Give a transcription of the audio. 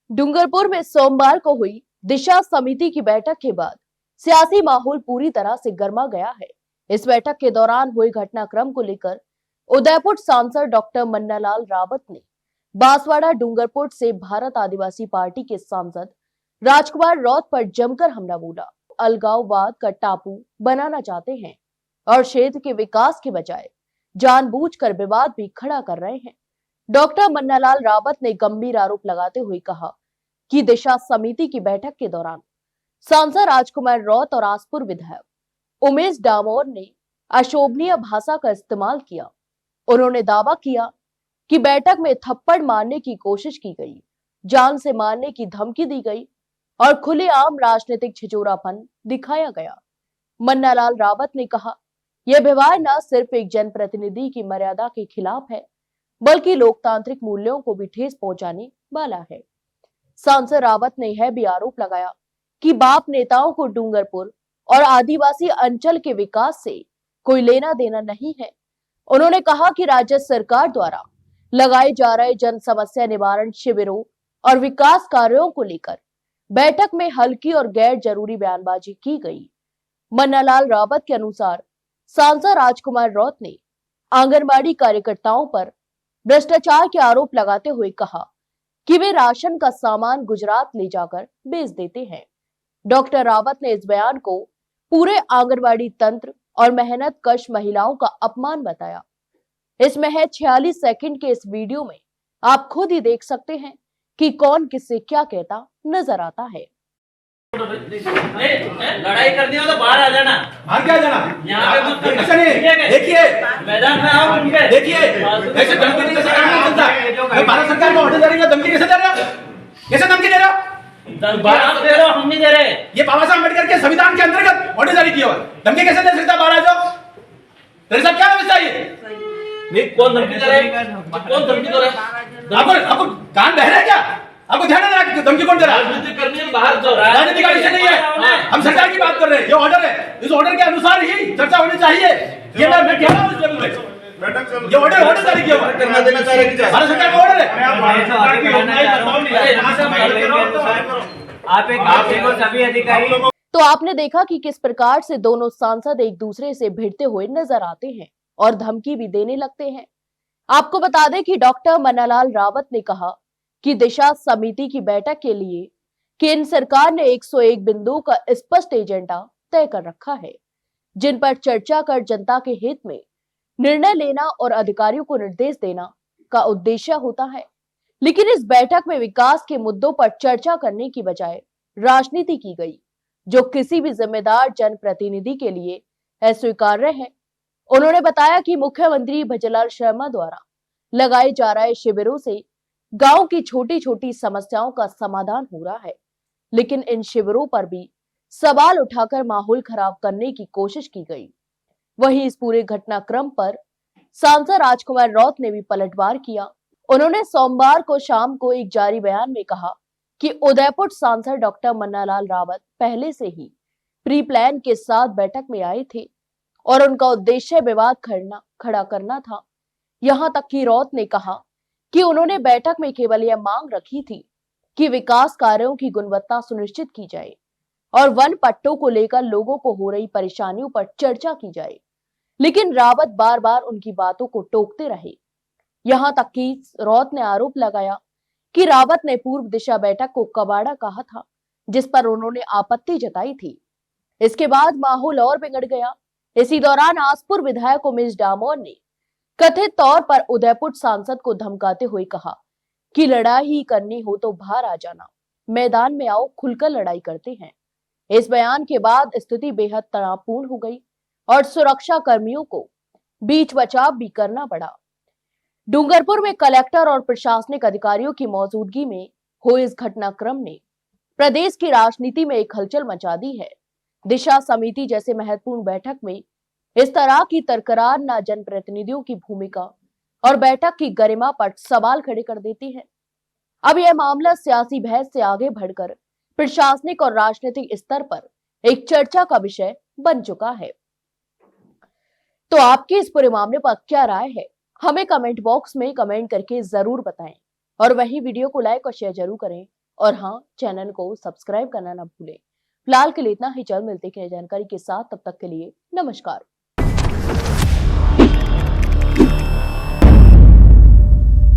डूंगरपुर में सोमवार को हुई दिशा समिति की बैठक के बाद सियासी माहौल पूरी तरह से गर्मा गया है। इस बैठक के दौरान हुए घटनाक्रम को लेकर उदयपुर सांसद डॉक्टर मन्नालाल रावत ने बांसवाड़ा डूंगरपुर से भारत आदिवासी पार्टी के सांसद राजकुमार रौत पर जमकर हमला बोला। अलगाववाद का टापू बनाना चाहते हैं और क्षेत्र के विकास के बजाय जानबूझकर विवाद भी खड़ा कर रहे हैं। डॉक्टर मन्नालाल रावत ने गंभीर आरोप लगाते हुए कहा कि दिशा समिति की बैठक के दौरान सांसद राजकुमार रौत और आसपुर विधायक उमेश डामोर ने अशोभनीय भाषा का इस्तेमाल किया। उन्होंने दावा किया कि बैठक में थप्पड़ मारने की कोशिश की गई, जान से मारने की धमकी दी गई और खुलेआम राजनीतिक छिचोरापन दिखाया गया। मन्नालाल रावत ने कहा, यह व्यवहार न सिर्फ एक जनप्रतिनिधि की मर्यादा के खिलाफ है, बल्कि लोकतांत्रिक मूल्यों को भी ठेस पहुंचाने वाला है। सांसद रावत ने यह भी आरोप लगाया कि बाप नेताओं को डूंगरपुर और आदिवासी अंचल के विकास से कोई लेना देना नहीं है। उन्होंने कहा कि राज्य सरकार द्वारा लगाए जा रहे जन समस्या निवारण शिविरों और विकास कार्यों को लेकर बैठक में हल्की और गैर जरूरी बयानबाजी की गई। मन्नालाल रावत के अनुसार सांसद राजकुमार रौत ने आंगनबाड़ी कार्यकर्ताओं पर भ्रष्टाचार के आरोप लगाते हुए कहा कि वे राशन का सामान गुजरात ले जाकर बेच देते हैं। डॉक्टर रावत ने इस बयान को पूरे आंगनबाड़ी तंत्र और मेहनत कश महिलाओं का अपमान बताया। इस महज 46 सेकंड के इस वीडियो में आप खुद ही देख सकते हैं कि कौन किससे क्या कहता नजर आता है। लड़ाई करनी हो तो बाहर आ जाना। बाहर क्या जाना? यहाँ पे मत करना। ऐसा नहीं, देखिए मैदान में आओ उनके। देखिए ऐसे धमकी कैसे काम चलता है? भारत सरकार को ऑर्डर जारी का धमकी कैसे दे रहे हो? कैसे धमकी दे रहे हो? आप दे रहे हो, हम नहीं दे रहे। ये बाबा साहब अम्बेडकर के संविधान के अंतर्गत ऑर्डर जारी किया हुआ है। धमकी कैसे दे सकता? बाहर आ जाओ। तेरे साथ क्या व्यवस्था है? नहीं, कौन धमकी दे रहा है? कौन धमकी दे रहा है? आपको कान बह रहा है क्या? आपको ध्यान नहीं रहा धमकी कौन दे रहा है? राजनीति करनी है, बाहर जाओ। राजनीति का विषय नहीं है, हम सरकार की बात कर रहे हैं। ये ऑर्डर है, इस ऑर्डर के अनुसार ही चर्चा होनी चाहिए। ये मैं कह रहा हूँ इस लेवल पे। ये ऑर्डर जारी किया हुआ है। करना देना चाह रहे हैं। भारत सरकार का ऑर्डर है। आप एक सभी अधिकारी। तो आपने देखा कि किस प्रकार से दोनों सांसद एक दूसरे से भिड़ते हुए नजर आते हैं और धमकी भी देने लगते हैं। आपको बता दें कि डॉक्टर मन्नालाल रावत ने कहा कि दिशा समिति की बैठक के लिए केंद्र सरकार ने 101 बिंदुओं का स्पष्ट एजेंडा तय कर रखा है, जिन पर चर्चा कर जनता के हित में निर्णय लेना और अधिकारियों को निर्देश देना का उद्देश्य होता है। लेकिन इस बैठक में विकास के मुद्दों पर चर्चा करने की बजाय राजनीति की गई, जो किसी भी जिम्मेदार जनप्रतिनिधि के लिए अस्वीकार्य है। उन्होंने बताया कि मुख्यमंत्री भजनलाल शर्मा द्वारा लगाए जा रहे शिविरों से गांव की छोटी छोटी समस्याओं का समाधान हो रहा है, लेकिन इन शिविरों पर भी सवाल उठाकर माहौल खराब करने की कोशिश की गई। वहीं इस पूरे घटनाक्रम पर सांसद राजकुमार रौत ने भी पलटवार किया। उन्होंने सोमवार को शाम को एक जारी बयान में कहा कि उदयपुर सांसद डॉक्टर मन्नालाल रावत पहले से ही प्री प्लान के साथ बैठक में आए थे और उनका उद्देश्य विवाद खड़ा करना था। यहां तक कि रौत ने कहा कि उन्होंने बैठक में केवल यह मांग रखी थी कि विकास कार्यों की गुणवत्ता सुनिश्चित की जाए और वन पट्टों को लेकर लोगों को हो रही परेशानियों पर चर्चा की जाए। लेकिन रावत बार बार उनकी बातों को टोकते रहे। यहां तक कि रौत ने आरोप लगाया कि रावत ने पूर्व दिशा बैठक को कबाड़ा कहा था, जिस पर उन्होंने आपत्ति जताई थी। इसके बाद माहौल और बिगड़ गया। इसी दौरान आसपुर विधायक उमेश डामोर ने कथित तौर पर उदयपुर सांसद को धमकाते हुए कहा कि लड़ाई ही करनी हो तो बाहर आ जाना, मैदान में आओ, खुलकर लड़ाई करते हैं। इस बयान के बाद स्थिति बेहद तनावपूर्ण हो गई और सुरक्षा कर्मियों को बीच बचाव भी करना पड़ा। डूंगरपुर में कलेक्टर और प्रशासनिक अधिकारियों की मौजूदगी में हुए इस घटनाक्रम ने प्रदेश की राजनीति में एक हलचल मचा दी है। दिशा समिति जैसे महत्वपूर्ण बैठक में इस तरह की तकरार न जनप्रतिनिधियों की भूमिका और बैठक की गरिमा पर सवाल खड़े कर देती है। अब यह मामला सियासी बहस से आगे बढ़कर प्रशासनिक और राजनीतिक स्तर पर एक चर्चा का विषय बन चुका है। तो आपकी इस पूरे मामले पर क्या राय है, हमें कमेंट बॉक्स में कमेंट करके जरूर बताएं और वहीं वीडियो को लाइक और शेयर जरूर करें और हाँ, चैनल को सब्सक्राइब करना ना भूलें। फिलहाल के लिए इतना ही, जल्द मिलते हैं नई जानकारी के साथ, तब तक के लिए नमस्कार।